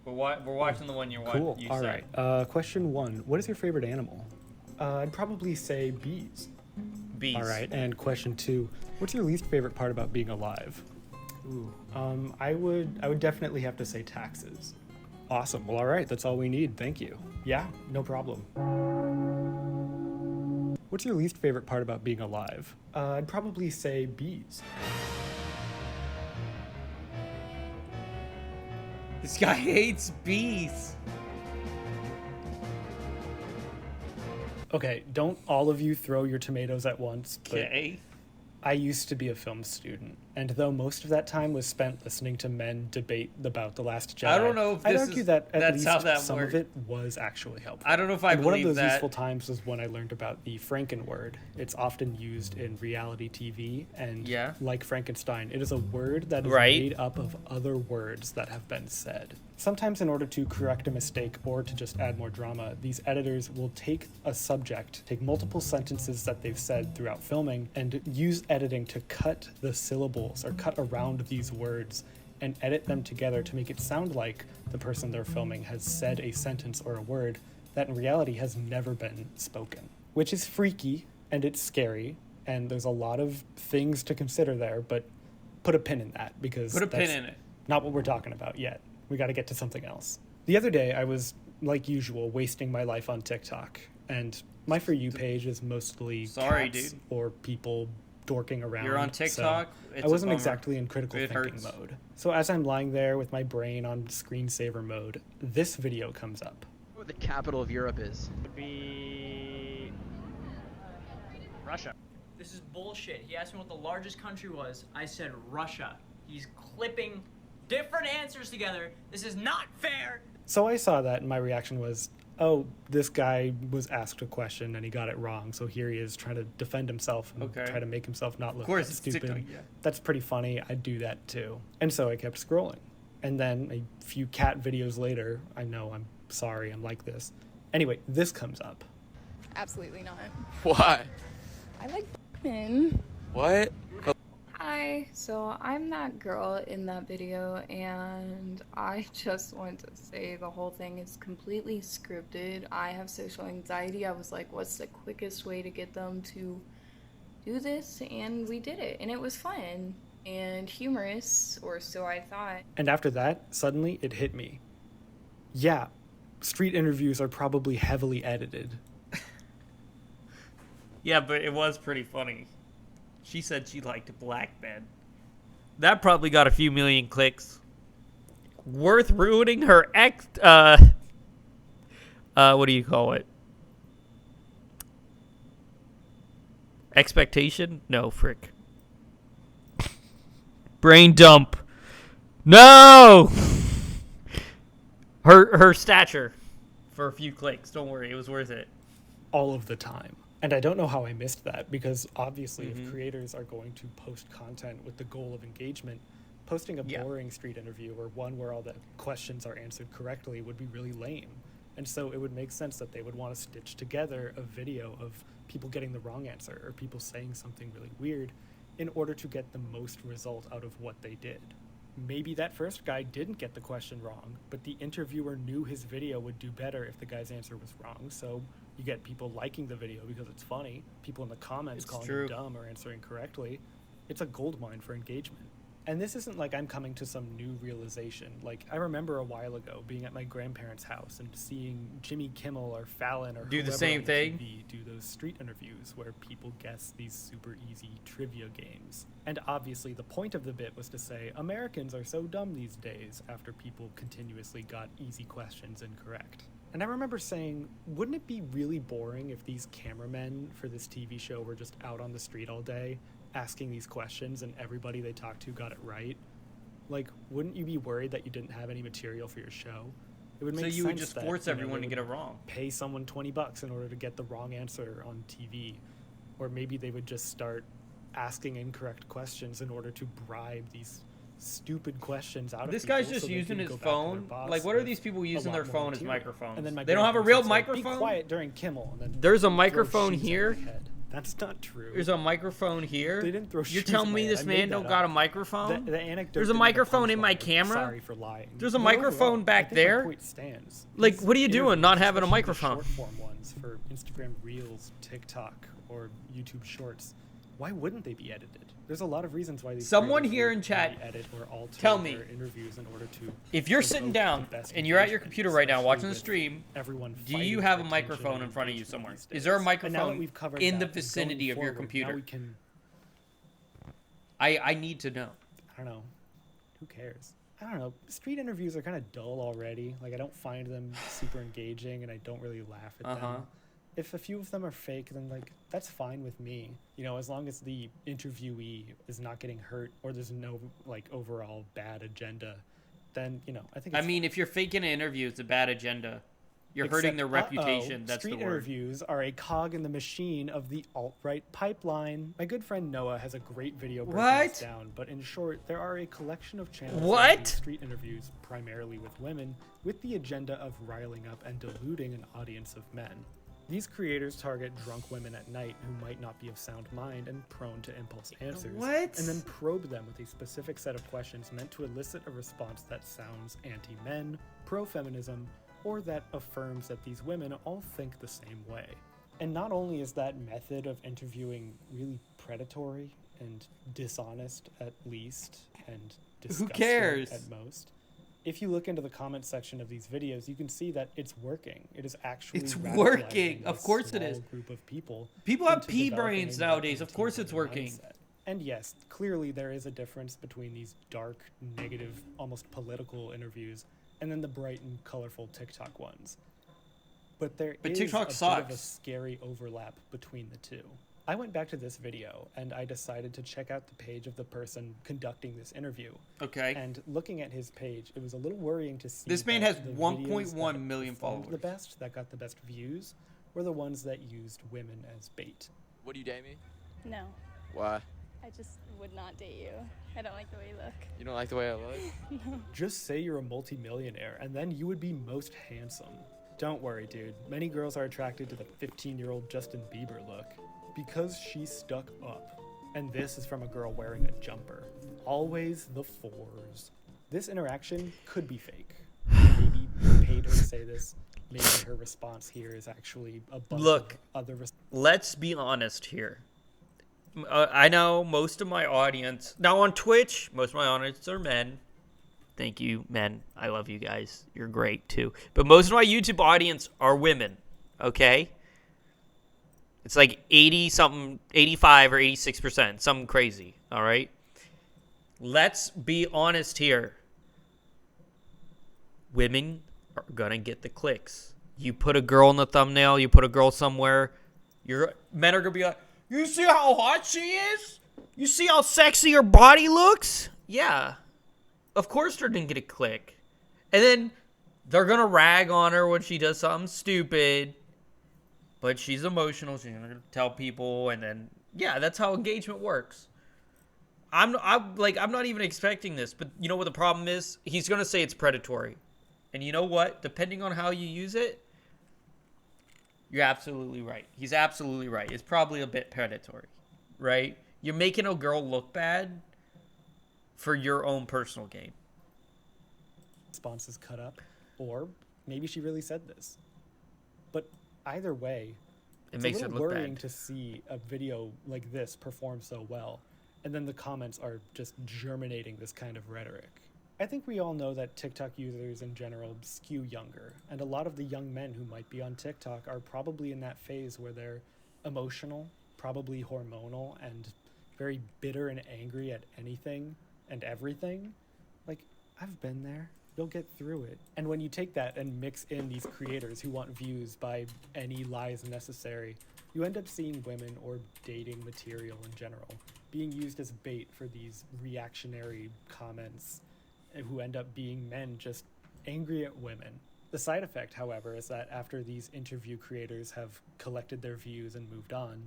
We're watching the one you're watching. Cool. All right. Question 1. What is your favorite animal? I'd probably say bees. Bees. All right. And question 2. What's your least favorite part about being alive? Ooh. I would definitely have to say taxes. Awesome. Well, all right. That's all we need. Thank you. Yeah, no problem. What's your least favorite part about being alive? I'd probably say bees. This guy hates bees. Okay, don't all of you throw your tomatoes at once, but Okay. I used to be a film student, and though most of that time was spent listening to men debate about The Last Jedi, I don't know if I'd this argue is- that at that's least how that some worked. of it was actually helpful. I don't know if I And one of believe those that. useful times was when I learned about the Franken word. It's often used in reality TV, and Yeah. like Frankenstein, it is a word that is Right. made up of other words that have been said. Sometimes in order to correct a mistake or to just add more drama, these editors will take a subject, take multiple sentences that they've said throughout filming, and use editing to cut the syllables or cut around these words and edit them together to make it sound like the person they're filming has said a sentence or a word that in reality has never been spoken. Which is freaky and it's scary, and there's a lot of things to consider there, but put a pin in that because Put a pin that's in it. not what we're talking about yet. We got to get to something else. The other day, I was, like usual, wasting my life on TikTok, and my For You page is mostly Sorry, cats dude. or people dorking around. You're on so TikTok? It's I a wasn't bummer. exactly in critical It thinking hurts. mode. So as I'm lying there with my brain on screensaver mode, this video comes up. What the capital of Europe is? Would be Russia. This is bullshit. He asked me what the largest country was. I said Russia. He's clipping different answers together. This is not fair. So I saw that, and my reaction was, oh, this guy was asked a question and he got it wrong, so here he is trying to defend himself and Okay. try to make himself not look Of course, that it's stupid. TikTok, yeah. That's pretty funny. I'd do that too. And so I kept scrolling. And then a few cat videos later, I know, I'm sorry, I'm like this. Anyway, this comes up. Absolutely not. Why? I like men. What? Hi, so I'm that girl in that video, and I just want to say the whole thing is completely scripted. I have social anxiety. I was like, what's the quickest way to get them to do this? And we did it, and it was fun and humorous, or so I thought. And after that, suddenly it hit me. Yeah, street interviews are probably heavily edited. Yeah, but it was pretty funny. She said she liked black men. That probably got a few million clicks. Worth ruining her what do you call it? Expectation? No, frick. Brain dump. No! Her stature for a few clicks. Don't worry, it was worth it. All of the time. And I don't know how I missed that, because obviously Mm-hmm. if creators are going to post content with the goal of engagement, posting a Yeah. boring street interview or one where all the questions are answered correctly would be really lame. And so it would make sense that they would want to stitch together a video of people getting the wrong answer or people saying something really weird in order to get the most result out of what they did. Maybe that first guy didn't get the question wrong, but the interviewer knew his video would do better if the guy's answer was wrong, so you get people liking the video because it's funny, people in the comments It's calling true. him dumb or answering correctly. It's a goldmine for engagement. And this isn't like I'm coming to some new realization. Like, I remember a while ago being at my grandparents' house and seeing Jimmy Kimmel or Fallon or Do the whoever same on thing? TV do those street interviews where people guess these super easy trivia games. And obviously the point of the bit was to say, Americans are so dumb these days, after people continuously got easy questions incorrect. And I remember saying, wouldn't it be really boring if these cameramen for this TV show were just out on the street all day asking these questions and everybody they talked to got it right? Like, wouldn't you be worried that you didn't have any material for your show? It would So make you would sense just that, force you know, everyone they to get would it wrong. pay someone $20 in order to get the wrong answer on TV. Or maybe they would just start asking incorrect questions in order to bribe these stupid questions out of This people guy's just so they using can his go back to their phone. boss Like, what are with these people a using lot their more phone as material. microphones? And then my They don't have a grandparents real would say, microphone? Be quiet during Kimmel. And then There's a throw microphone shoes at my here? head. That's not true. There's a microphone here. They didn't throw You're shoes telling at me my this head. I man made don't that got a up. microphone? The anecdote There's a didn't have microphone in my punchline. camera? Sorry for lying. There's a But microphone overall, back I think there? My point stands. Like, These what are you doing not interviews, having a especially the microphone? Short-form ones for Instagram Reels, TikTok, or YouTube Shorts. Why wouldn't they be edited? There's a lot of reasons why these Someone creators here would in chat, maybe edit or alter tell me, their interviews in order to If you're promote sitting the down best and you're at your engagement, computer right now especially watching the with stream, everyone do you fighting have for a attention microphone and in front of you engagement somewhere? these days. Is there a And now that microphone we've covered in the that, going vicinity of your forward, computer? Now we can, I need to know. I don't know. Who cares? I don't know. Street interviews are kind of dull already. Like, I don't find them super engaging, and I don't really laugh at them. If a few of them are fake, then, like, that's fine with me. You know, as long as the interviewee is not getting hurt or there's no, like, overall bad agenda, then, you know, I think it's If you're faking an interview, it's a bad agenda. You're hurting their reputation. That's the Street word. interviews are a cog in the machine of the alt-right pipeline. My good friend Noah has a great video breaking What? this down, but in short, there are a collection of channels What? that do street interviews primarily with women with the agenda of riling up and deluding an audience of men. These creators target drunk women at night who might not be of sound mind and prone to impulse answers, What? and then probe them with a specific set of questions meant to elicit a response that sounds anti-men, pro-feminism, or that affirms that these women all think the same way. And not only is that method of interviewing really predatory and dishonest at least, and disgusting cares? at most, if you look into the comment section of these videos, you can see that it's working. It is actually It's radicalizing working. Of this course it small is. Group of people. People have into pea developing brains a nowadays. Of negative course it's teen working. mindset. And yes, clearly there is a difference between these dark, negative, almost political interviews and then the bright and colorful TikTok ones. But there is TikTok a bit of a sucks. scary overlap between the two. I went back to this video and I decided to check out the page of the person conducting this interview. Okay. And looking at his page, it was a little worrying to see This man that has the 1.1 videos that million performed followers. The best, that got the best views, were the ones that used women as bait. Would you date me? No, Why? I just would not date you. I don't like the way you look. You don't like the way I look? Just say you're a multimillionaire, and then you would be most handsome. Don't worry, dude. Many girls are attracted to the 15-year-old Justin Bieber look because she's stuck up. And this is from a girl wearing a jumper. Always the fours. This interaction could be fake. Maybe we paid her to say this. Maybe her response here is actually a bunch Look, of other let's be honest here. I know most of my audience now on Twitch. Most of my audience are men. Thank you, men. I love you guys. You're great too. But most of my YouTube audience are women. Okay. It's like 80 something, 85 or 86%, something crazy. All right. Let's be honest here. Women are gonna get the clicks. You put a girl in the thumbnail. You put a girl somewhere. Men are gonna be like, you see how hot she is? You see how sexy her body looks? Yeah. Of course they're gonna get a click. And then they're gonna rag on her when she does something stupid. But she's emotional. She's gonna tell people, and then yeah, that's how engagement works. I'm not even expecting this, but you know what the problem is? He's gonna say it's predatory. And you know what? Depending on how you use it, you're absolutely right. He's absolutely right. It's probably a bit predatory, right? You're making a girl look bad for your own personal gain. responses cut up, or maybe she really said this. But either way, It it's makes a it little look worrying bad. to see a video like this perform so well, and then the comments are just germinating this kind of rhetoric. I think we all know that TikTok users in general skew younger, and a lot of the young men who might be on TikTok are probably in that phase where they're emotional, probably hormonal, and very bitter and angry at anything and everything. Like, I've been there. You'll get through it. And when you take that and mix in these creators who want views by any lies necessary, you end up seeing women or dating material in general being used as bait for these reactionary comments who end up being men just angry at women. The side effect, however, is that after these interview creators have collected their views and moved on,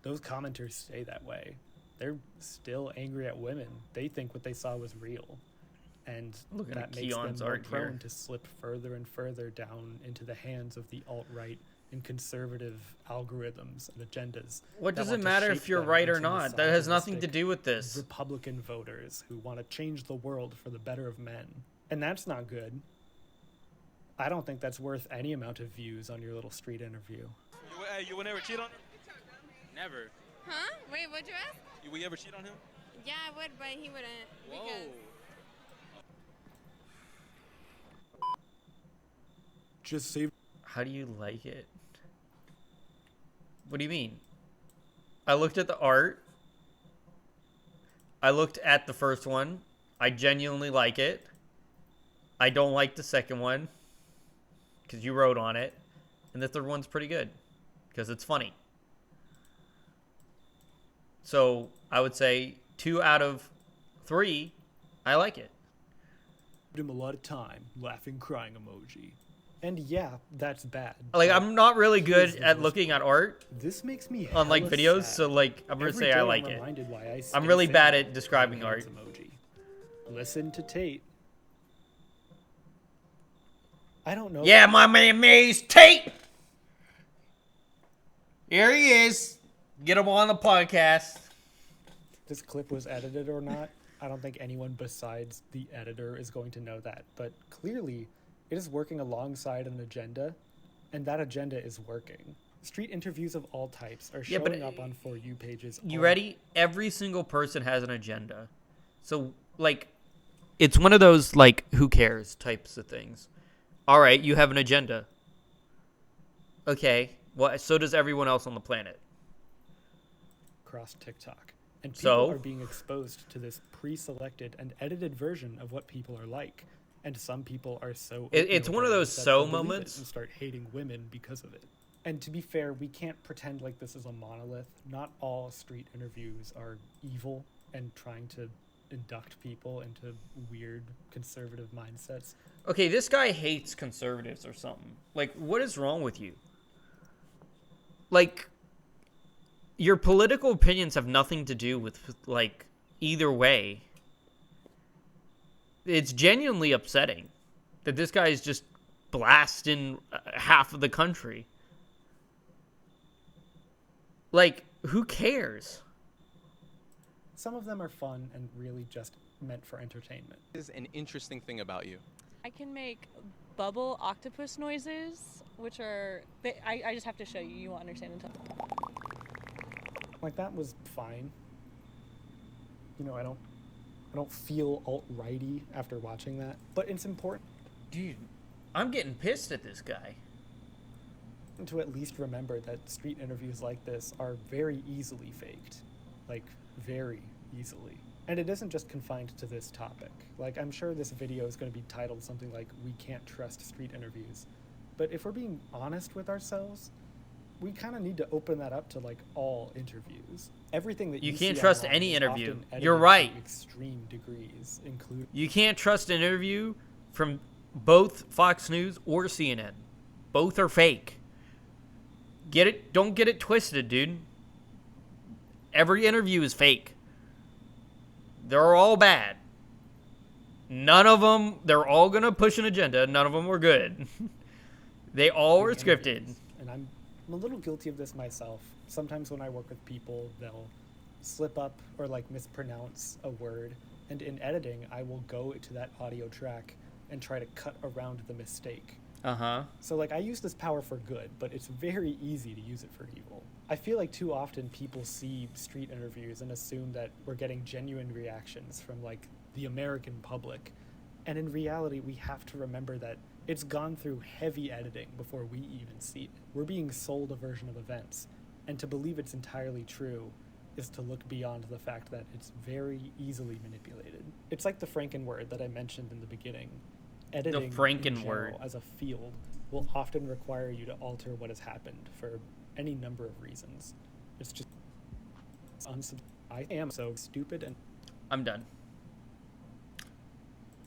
those commenters stay that way. They're still angry at women. They think what they saw was real. And Looking at that makes them Keon's more art prone here. to slip further and further down into the hands of the alt-right and conservative algorithms and agendas. What that does it want to matter shape if you're them right or into not? That has nothing to misogynistic do with this. Republican voters who want to change the world for the better of men. And that's not good. I don't think that's worth any amount of views on your little street interview. You would never cheat on him? Never. Huh? Wait, what'd you ask? Would you ever cheat on him? Yeah, I would, but he wouldn't. Whoa. Just save. How do you like it? What do you mean? I looked at the art. I looked at the first one. I genuinely like it. I don't like the second one because you wrote on it. And the third one's pretty good because it's funny. So I would say 2 out of 3, I like it. Him a lot of time, laughing, crying emoji. And yeah, that's bad. Like, but I'm not really good here's the at worst looking at art This makes me on like hella videos, sad. so like I'm gonna Every say I day like I'm it. reminded why I I'm stay really bad single at describing with art. hands emoji. Listen to Tate. I don't know. Yeah, my man Maze Tate. Here he is. Get him on the podcast. If this clip was edited or not. I don't think anyone besides the editor is going to know that. But clearly, it is working alongside an agenda, and that agenda is working. Street interviews of all types are Yeah, but, showing up on For You pages. You all- ready? Every single person has an agenda. So, like, it's one of those, like, who cares types of things. All right, you have an agenda. Okay, well, so does everyone else on the planet. Across TikTok. And people So? are being exposed to this pre-selected and edited version of what people are like. And some people are so It's open one of about those it that so they'll believe it moments. and start hating women because of it. And to be fair, we can't pretend like this is a monolith. Not all street interviews are evil and trying to induct people into weird conservative mindsets. Okay, this guy hates conservatives or something. Like, what is wrong with you? Like, your political opinions have nothing to do with, like, either way. It's genuinely upsetting that this guy is just blasting half of the country. Like, who cares? Some of them are fun and really just meant for entertainment. Is an interesting thing about you. I can make bubble octopus noises, which are... I just have to show you. You won't understand until... Like, that was fine. You know, I don't feel alt-righty after watching that, but it's important Dude, I'm getting pissed at this guy. to at least remember that street interviews like this are very easily faked. Like, very easily. And it isn't just confined to this topic. Like, I'm sure this video is going to be titled something like, "We Can't Trust Street Interviews." But if we're being honest with ourselves, we kind of need to open that up to, like, all interviews. Everything that You you can't see trust online any is interview. often edited You're to right. extreme degrees, including... You can't trust an interview from both Fox News or CNN. Both are fake. Get it? Don't get it twisted, dude. Every interview is fake. They're all bad. None of them, they're all going to push an agenda. None of them were good. They all were scripted. And I'm a little guilty of this myself. Sometimes when I work with people, they'll slip up or like mispronounce a word. And in editing, I will go to that audio track and try to cut around the mistake. Uh-huh. So like I use this power for good, but it's very easy to use it for evil. I feel like too often people see street interviews and assume that we're getting genuine reactions from like the American public. And in reality, we have to remember that it's gone through heavy editing before we even see it. We're being sold a version of events, and to believe it's entirely true is to look beyond the fact that it's very easily manipulated. It's like the Franken word that I mentioned in the beginning. Editing Franken in general word. as a field will often require you to alter what has happened for any number of reasons. It's just I am so stupid and I'm done.